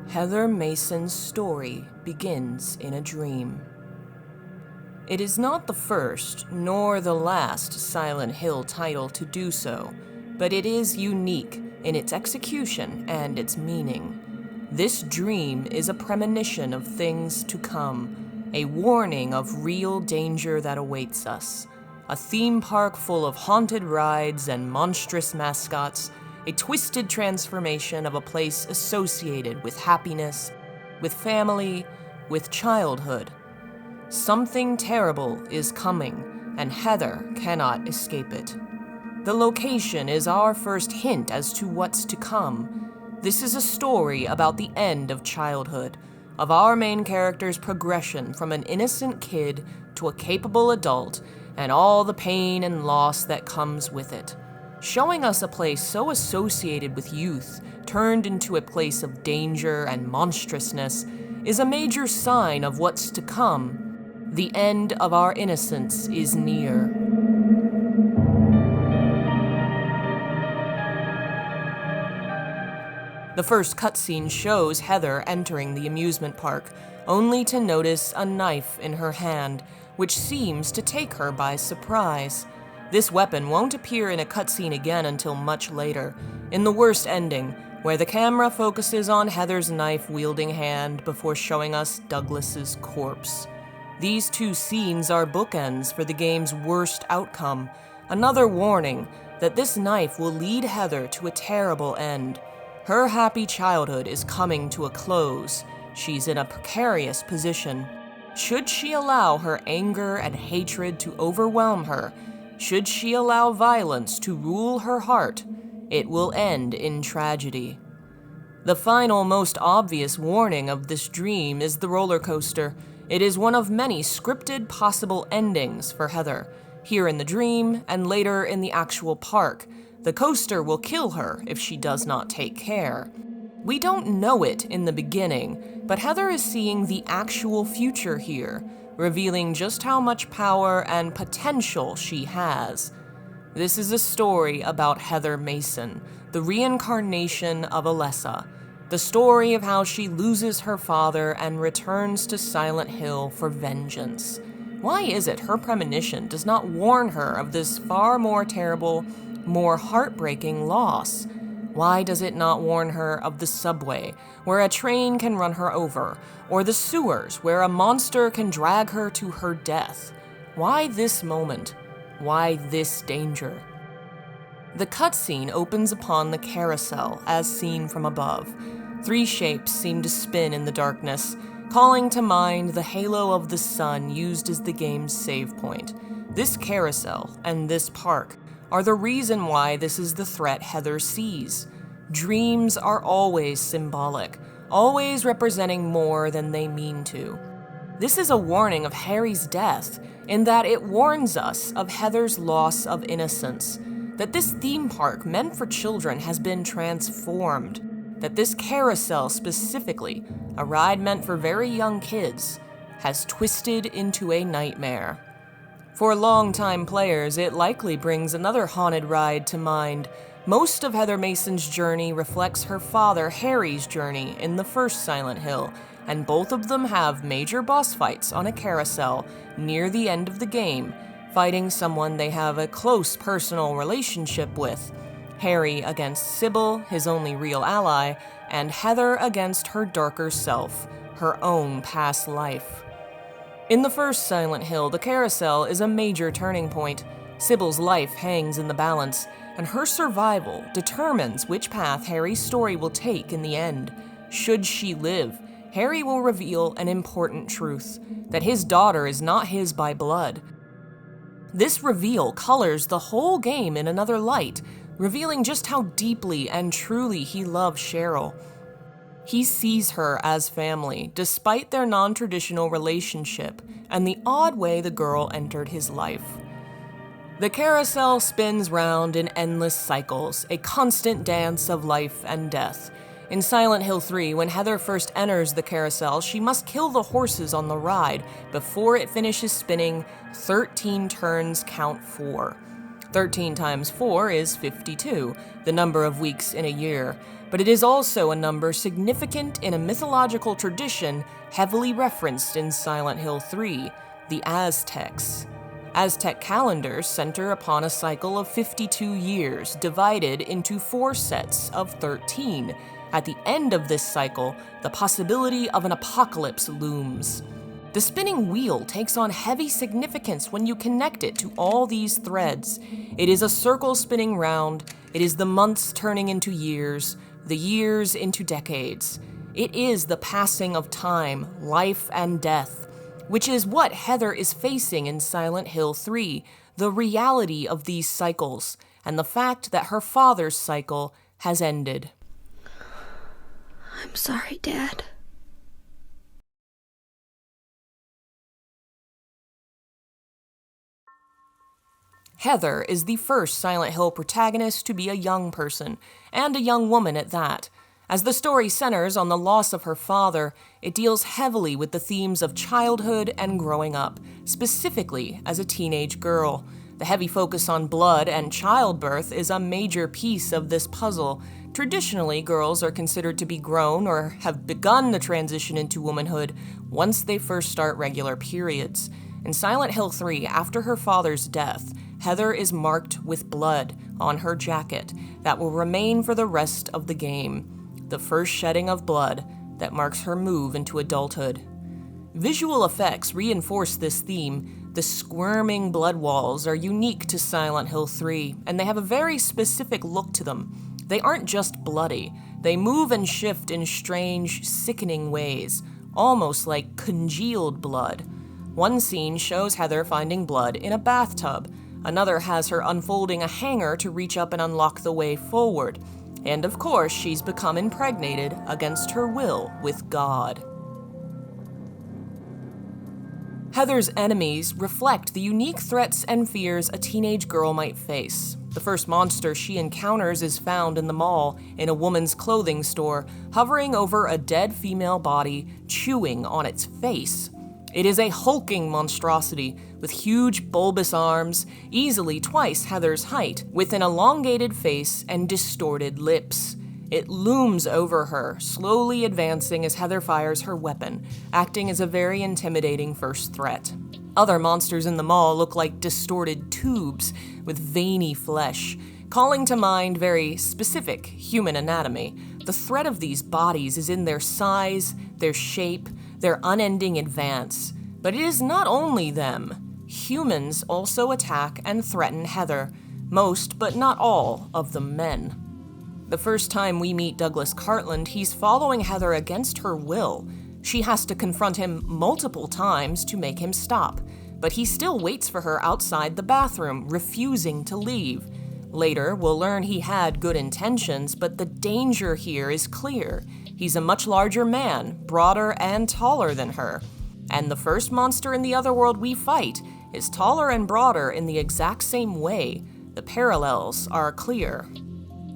Heather Mason's story begins in a dream. It is not the first nor the last Silent Hill title to do so, but it is unique in its execution and its meaning. This dream is a premonition of things to come, a warning of real danger that awaits us. A theme park full of haunted rides and monstrous mascots, a twisted transformation of a place associated with happiness, with family, with childhood. Something terrible is coming, and Heather cannot escape it. The location is our first hint as to what's to come. This is a story about the end of childhood, of our main character's progression from an innocent kid to a capable adult, and all the pain and loss that comes with it. Showing us a place so associated with youth, turned into a place of danger and monstrousness, is a major sign of what's to come. The end of our innocence is near. The first cutscene shows Heather entering the amusement park, only to notice a knife in her hand, which seems to take her by surprise. This weapon won't appear in a cutscene again until much later, in the worst ending, where the camera focuses on Heather's knife-wielding hand before showing us Douglas's corpse. These two scenes are bookends for the game's worst outcome, another warning that this knife will lead Heather to a terrible end. Her happy childhood is coming to a close. She's in a precarious position. Should she allow her anger and hatred to overwhelm her? Should she allow violence to rule her heart? It will end in tragedy. The final, most obvious warning of this dream is the roller coaster. It is one of many scripted possible endings for Heather. Here in the dream, and later in the actual park, the coaster will kill her if she does not take care. We don't know it in the beginning, but Heather is seeing the actual future here, revealing just how much power and potential she has. This is a story about Heather Mason, the reincarnation of Alessa, the story of how she loses her father and returns to Silent Hill for vengeance. Why is it her premonition does not warn her of this far more terrible, more heartbreaking loss? Why does it not warn her of the subway, where a train can run her over, or the sewers, where a monster can drag her to her death? Why this moment? Why this danger? The cutscene opens upon the carousel, as seen from above. Three shapes seem to spin in the darkness, calling to mind the halo of the sun used as the game's save point. This carousel and this park are the reason why this is the threat Heather sees. Dreams are always symbolic, always representing more than they mean to. This is a warning of Harry's death, in that it warns us of Heather's loss of innocence, that this theme park meant for children has been transformed, that this carousel specifically, a ride meant for very young kids, has twisted into a nightmare. For longtime players, it likely brings another haunted ride to mind. Most of Heather Mason's journey reflects her father Harry's journey in the first Silent Hill, and both of them have major boss fights on a carousel near the end of the game, fighting someone they have a close personal relationship with. Harry against Sybil, his only real ally, and Heather against her darker self, her own past life. In the first Silent Hill, the carousel is a major turning point. Sybil's life hangs in the balance, and her survival determines which path Harry's story will take in the end. Should she live, Harry will reveal an important truth, that his daughter is not his by blood. This reveal colors the whole game in another light, revealing just how deeply and truly he loves Cheryl. He sees her as family, despite their non-traditional relationship and the odd way the girl entered his life. The carousel spins round in endless cycles, a constant dance of life and death. In Silent Hill 3, when Heather first enters the carousel, she must kill the horses on the ride before it finishes spinning 13 turns count 4. 13 times 4 is 52, the number of weeks in a year, but it is also a number significant in a mythological tradition heavily referenced in Silent Hill 3, the Aztecs. Aztec calendars center upon a cycle of 52 years divided into 4 sets of 13. At the end of this cycle, the possibility of an apocalypse looms. The spinning wheel takes on heavy significance when you connect it to all these threads. It is a circle spinning round, it is the months turning into years, the years into decades. It is the passing of time, life and death, which is what Heather is facing in Silent Hill 3, the reality of these cycles, and the fact that her father's cycle has ended. I'm sorry, Dad. Heather is the first Silent Hill protagonist to be a young person, and a young woman at that. As the story centers on the loss of her father, it deals heavily with the themes of childhood and growing up, specifically as a teenage girl. The heavy focus on blood and childbirth is a major piece of this puzzle. Traditionally, girls are considered to be grown or have begun the transition into womanhood once they first start regular periods. In Silent Hill 3, after her father's death, Heather is marked with blood on her jacket that will remain for the rest of the game. The first shedding of blood that marks her move into adulthood. Visual effects reinforce this theme. The squirming blood walls are unique to Silent Hill 3, and they have a very specific look to them. They aren't just bloody, they move and shift in strange, sickening ways, almost like congealed blood. One scene shows Heather finding blood in a bathtub. Another has her unfolding a hanger to reach up and unlock the way forward. And of course, she's become impregnated against her will with God. Heather's enemies reflect the unique threats and fears a teenage girl might face. The first monster she encounters is found in the mall, in a woman's clothing store, hovering over a dead female body, chewing on its face. It is a hulking monstrosity with huge bulbous arms, easily twice Heather's height, with an elongated face and distorted lips. It looms over her, slowly advancing as Heather fires her weapon, acting as a very intimidating first threat. Other monsters in the mall look like distorted tubes with veiny flesh, calling to mind very specific human anatomy. The threat of these bodies is in their size, their shape, their unending advance. But it is not only them. Humans also attack and threaten Heather, most but not all of the men. The first time we meet Douglas Cartland, he's following Heather against her will. She has to confront him multiple times to make him stop, but he still waits for her outside the bathroom, refusing to leave. Later, we'll learn he had good intentions, but the danger here is clear. He's a much larger man, broader and taller than her. And the first monster in the otherworld we fight is taller and broader in the exact same way. The parallels are clear.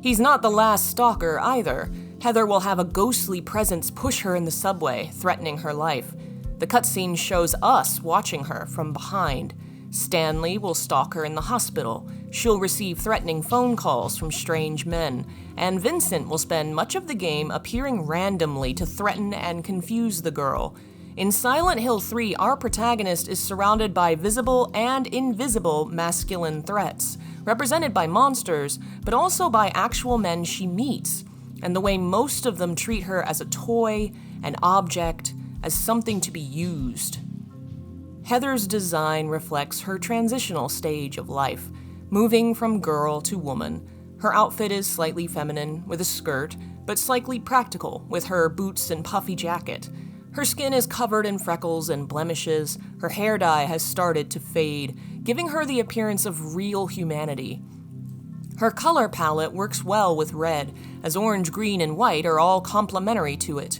He's not the last stalker either. Heather will have a ghostly presence push her in the subway, threatening her life. The cutscene shows us watching her from behind. Stanley will stalk her in the hospital. She'll receive threatening phone calls from strange men. And Vincent will spend much of the game appearing randomly to threaten and confuse the girl. In Silent Hill 3, our protagonist is surrounded by visible and invisible masculine threats, represented by monsters, but also by actual men she meets, and the way most of them treat her as a toy, an object, as something to be used. Heather's design reflects her transitional stage of life, moving from girl to woman. Her outfit is slightly feminine, with a skirt, but slightly practical, with her boots and puffy jacket. Her skin is covered in freckles and blemishes, her hair dye has started to fade, giving her the appearance of real humanity. Her color palette works well with red, as orange, green, and white are all complementary to it.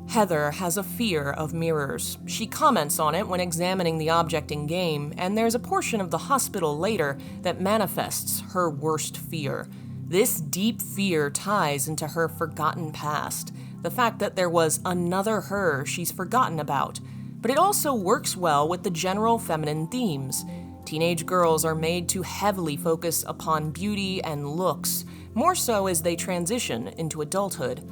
Heather has a fear of mirrors. She comments on it when examining the object in game, and there's a portion of the hospital later that manifests her worst fear. This deep fear ties into her forgotten past, the fact that there was another her she's forgotten about, but it also works well with the general feminine themes. Teenage girls are made to heavily focus upon beauty and looks, more so as they transition into adulthood.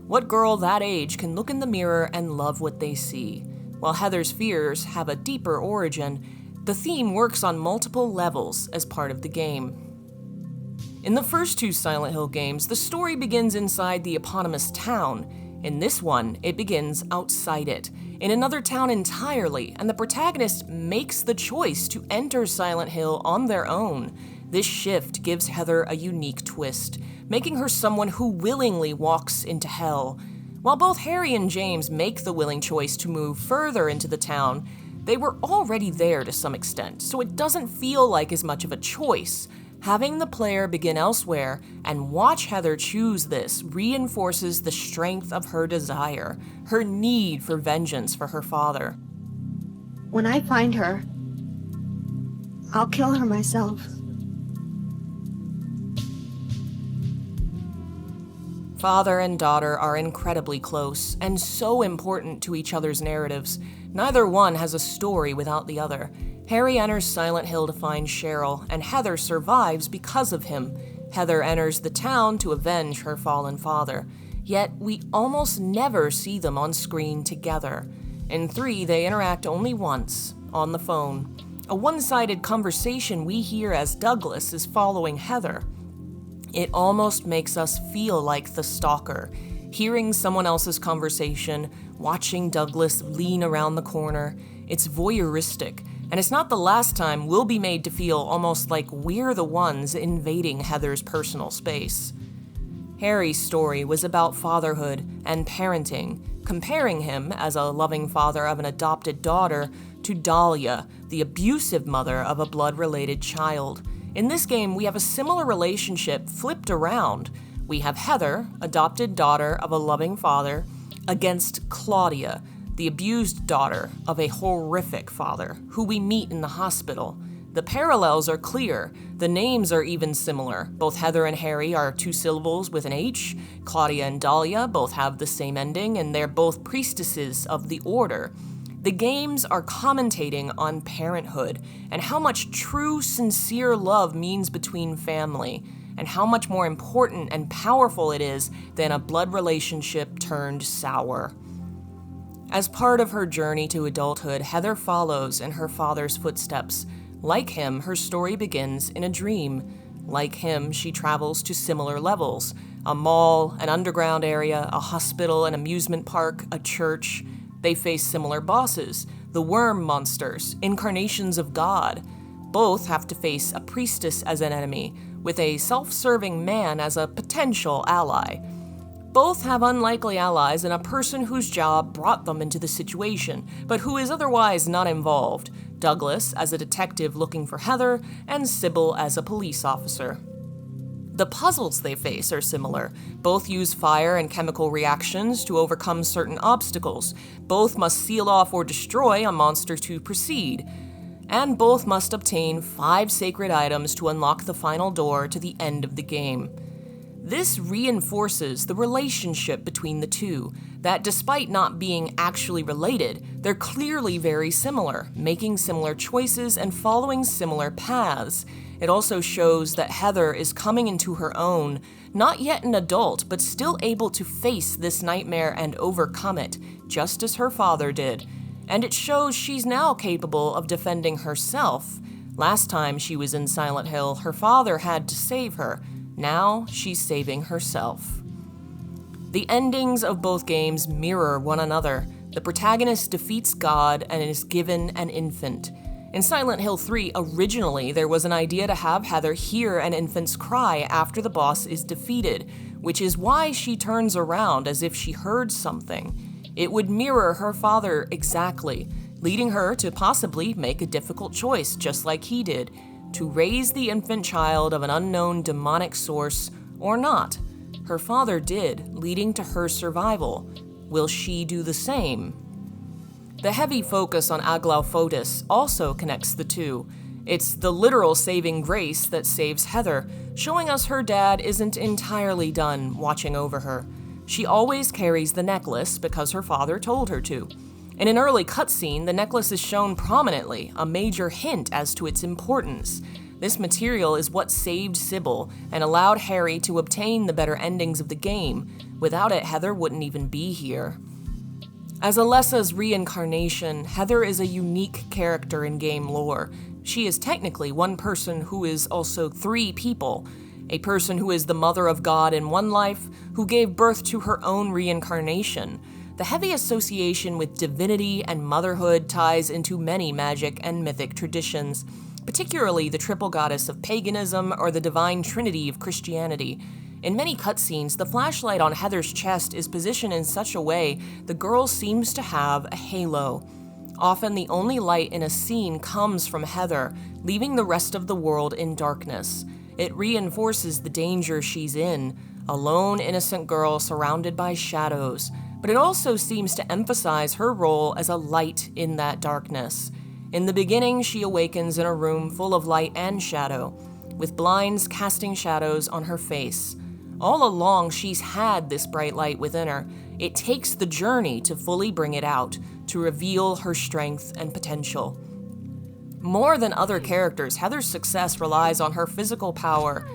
What girl that age can look in the mirror and love what they see? While Heather's fears have a deeper origin, the theme works on multiple levels as part of the game. In the first two Silent Hill games, the story begins inside the eponymous town. In this one, it begins outside it, in another town entirely, and the protagonist makes the choice to enter Silent Hill on their own. This shift gives Heather a unique twist, making her someone who willingly walks into hell. While both Harry and James make the willing choice to move further into the town, they were already there to some extent, so it doesn't feel like as much of a choice. Having the player begin elsewhere and watch Heather choose this reinforces the strength of her desire, her need for vengeance for her father. When I find her, I'll kill her myself. Father and daughter are incredibly close and so important to each other's narratives. Neither one has a story without the other. Harry enters Silent Hill to find Cheryl, and Heather survives because of him. Heather enters the town to avenge her fallen father. Yet, we almost never see them on screen together. In 3, they interact only once, on the phone. A one-sided conversation we hear as Douglas is following Heather. It almost makes us feel like the stalker, hearing someone else's conversation, watching Douglas lean around the corner. It's voyeuristic, and it's not the last time we'll be made to feel almost like we're the ones invading Heather's personal space. Harry's story was about fatherhood and parenting, comparing him as a loving father of an adopted daughter to Dahlia, the abusive mother of a blood-related child. In this game, we have a similar relationship flipped around. We have Heather, adopted daughter of a loving father, against Claudia, the abused daughter of a horrific father, who we meet in the hospital. The parallels are clear. The names are even similar. Both Heather and Harry are 2 syllables with an H. Claudia and Dahlia both have the same ending, and they're both priestesses of the order. The games are commentating on parenthood and how much true, sincere love means between family, and how much more important and powerful it is than a blood relationship turned sour. As part of her journey to adulthood, Heather follows in her father's footsteps. Like him, her story begins in a dream. Like him, she travels to similar levels: a mall, an underground area, a hospital, an amusement park, a church. They face similar bosses, the worm monsters, incarnations of God. Both have to face a priestess as an enemy, with a self-serving man as a potential ally. Both have unlikely allies and a person whose job brought them into the situation, but who is otherwise not involved. Douglas as a detective looking for Heather, and Sybil as a police officer. The puzzles they face are similar. Both use fire and chemical reactions to overcome certain obstacles. Both must seal off or destroy a monster to proceed. And both must obtain 5 sacred items to unlock the final door to the end of the game. This reinforces the relationship between the two, that despite not being actually related, they're clearly very similar, making similar choices and following similar paths. It also shows that Heather is coming into her own, not yet an adult, but still able to face this nightmare and overcome it, just as her father did. And it shows she's now capable of defending herself. Last time she was in Silent Hill, her father had to save her. Now she's saving herself. The endings of both games mirror one another. The protagonist defeats God and is given an infant. In Silent Hill 3, originally there was an idea to have Heather hear an infant's cry after the boss is defeated, which is why she turns around as if she heard something. It would mirror her father exactly, leading her to possibly make a difficult choice, just like he did, to raise the infant child of an unknown demonic source, or not. Her father did, leading to her survival. Will she do the same? The heavy focus on Aglaophotis also connects the two. It's the literal saving grace that saves Heather, showing us her dad isn't entirely done watching over her. She always carries the necklace because her father told her to. In an early cutscene, the necklace is shown prominently, a major hint as to its importance. This material is what saved Sybil and allowed Harry to obtain the better endings of the game. Without it, Heather wouldn't even be here. As Alessa's reincarnation, Heather is a unique character in game lore. She is technically one person who is also three people. A person who is the mother of God in one life, who gave birth to her own reincarnation. The heavy association with divinity and motherhood ties into many magic and mythic traditions, particularly the triple goddess of paganism or the divine trinity of Christianity. In many cutscenes, the flashlight on Heather's chest is positioned in such a way the girl seems to have a halo. Often the only light in a scene comes from Heather, leaving the rest of the world in darkness. It reinforces the danger she's in, a lone, innocent girl surrounded by shadows, but it also seems to emphasize her role as a light in that darkness. In the beginning, she awakens in a room full of light and shadow, with blinds casting shadows on her face. All along, she's had this bright light within her. It takes the journey to fully bring it out, to reveal her strength and potential. More than other characters, Heather's success relies on her physical power.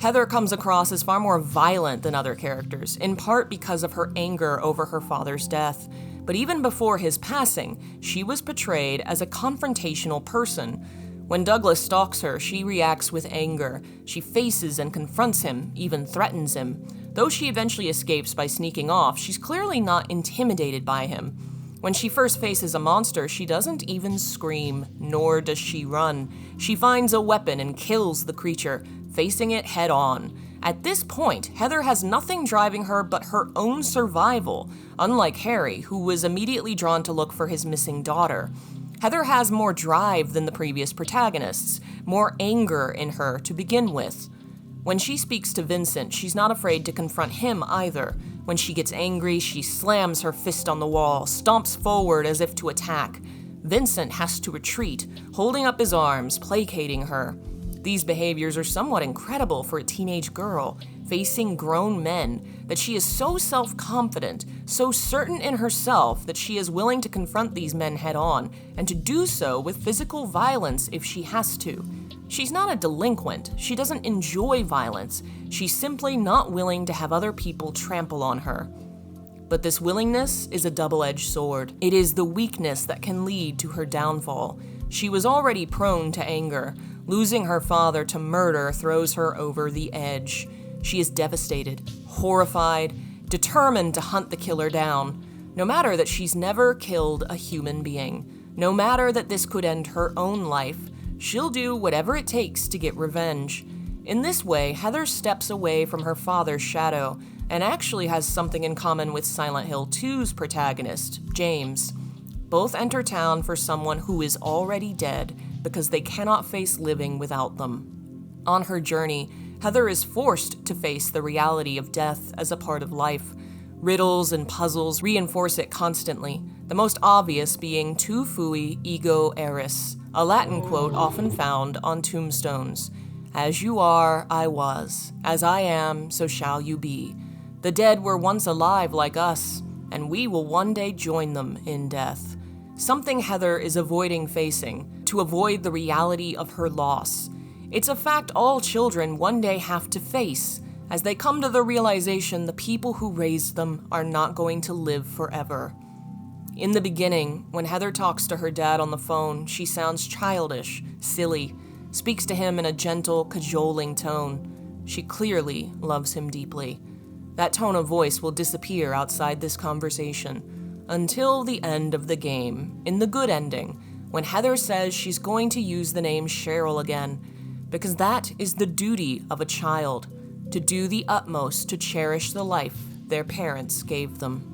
Heather comes across as far more violent than other characters, in part because of her anger over her father's death. But even before his passing, she was portrayed as a confrontational person. When Douglas stalks her, she reacts with anger. She faces and confronts him, even threatens him. Though she eventually escapes by sneaking off, she's clearly not intimidated by him. When she first faces a monster, she doesn't even scream, nor does she run. She finds a weapon and kills the creature, facing it head on. At this point, Heather has nothing driving her but her own survival, unlike Harry, who was immediately drawn to look for his missing daughter. Heather has more drive than the previous protagonists, more anger in her to begin with. When she speaks to Vincent, she's not afraid to confront him either. When she gets angry, she slams her fist on the wall, stomps forward as if to attack. Vincent has to retreat, holding up his arms, placating her. These behaviors are somewhat incredible for a teenage girl, facing grown men, that she is so self-confident, so certain in herself that she is willing to confront these men head-on, and to do so with physical violence if she has to. She's not a delinquent. She doesn't enjoy violence. She's simply not willing to have other people trample on her. But this willingness is a double-edged sword. It is the weakness that can lead to her downfall. She was already prone to anger. Losing her father to murder throws her over the edge. She is devastated, horrified, determined to hunt the killer down. No matter that she's never killed a human being, no matter that this could end her own life, she'll do whatever it takes to get revenge. In this way, Heather steps away from her father's shadow and actually has something in common with Silent Hill 2's protagonist, James. Both enter town for someone who is already dead because they cannot face living without them. On her journey, Heather is forced to face the reality of death as a part of life. Riddles and puzzles reinforce it constantly, the most obvious being Tu fui ego eris, a Latin quote often found on tombstones. As you are, I was. As I am, so shall you be. The dead were once alive like us, and we will one day join them in death. Something Heather is avoiding facing, to avoid the reality of her loss. It's a fact all children one day have to face, as they come to the realization the people who raised them are not going to live forever. In the beginning, when Heather talks to her dad on the phone, she sounds childish, silly, speaks to him in a gentle, cajoling tone. She clearly loves him deeply. That tone of voice will disappear outside this conversation, until the end of the game, in the good ending, when Heather says she's going to use the name Cheryl again, because that is the duty of a child, to do the utmost to cherish the life their parents gave them.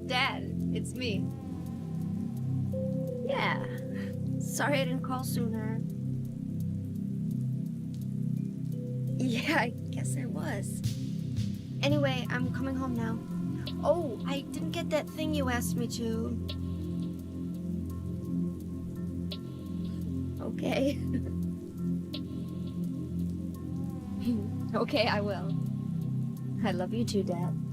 Dad, it's me. Yeah. Sorry I didn't call sooner. Yeah, I guess I was. Anyway, I'm coming home now. Oh, I didn't get that thing you asked me to. Okay. Okay, I will. I love you too, Dad.